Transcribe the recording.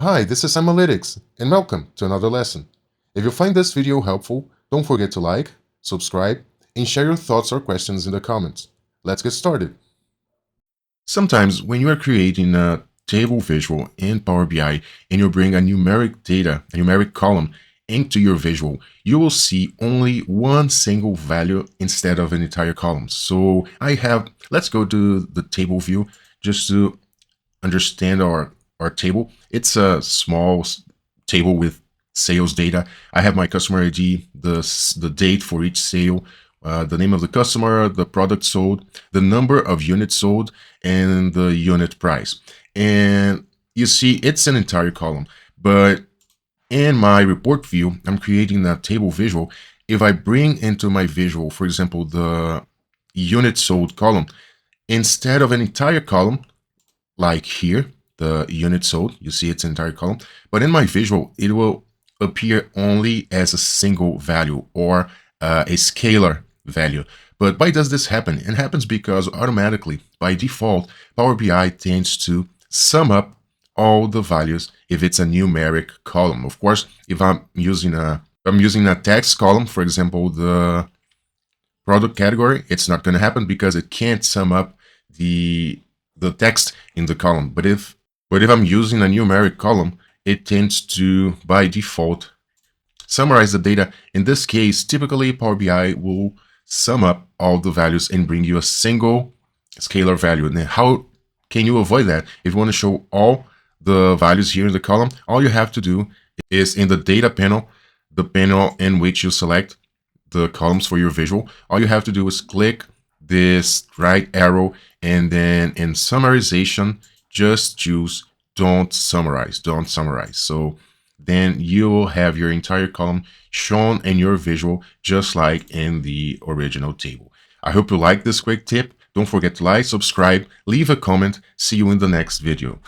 Hi, this is Analytics, and welcome to another lesson. If you find this video helpful, don't forget to like, subscribe, and share your thoughts or questions in the comments. Let's get started. Sometimes when you are creating a table visual in Power BI and you bring a numeric column into your visual, you will see only one single value instead of an entire column. So let's go to the table view just to understand our table. It's a small table with sales data. I have my customer ID, the date for each sale, the name of the customer, the product sold, the number of units sold, and the unit price. And you see, it's an entire column. But in my report view, I'm creating a table visual. If I bring into my visual, for example, the unit sold column, instead of an entire column, like here, the unit sold, you see it's an entire column, but in my visual, it will appear only as a single value or a scalar value. But why does this happen? It happens because automatically, by default, Power BI tends to sum up all the values if it's a numeric column. Of course, if I'm using a text column, for example, the product category, it's not going to happen because it can't sum up the text in the column. But if I'm using a numeric column, it tends to, by default, summarize the data. In this case, typically Power BI will sum up all the values and bring you a single scalar value. And how can you avoid that? If you want to show all the values here in the column, all you have to do is in the data panel, the panel in which you select the columns for your visual, all you have to do is click this right arrow, and then in summarization, just choose don't summarize. So then you will have your entire column shown in your visual, just like in the original table. I hope you like this quick tip. Don't forget to like, subscribe, leave a comment. See you in the next video.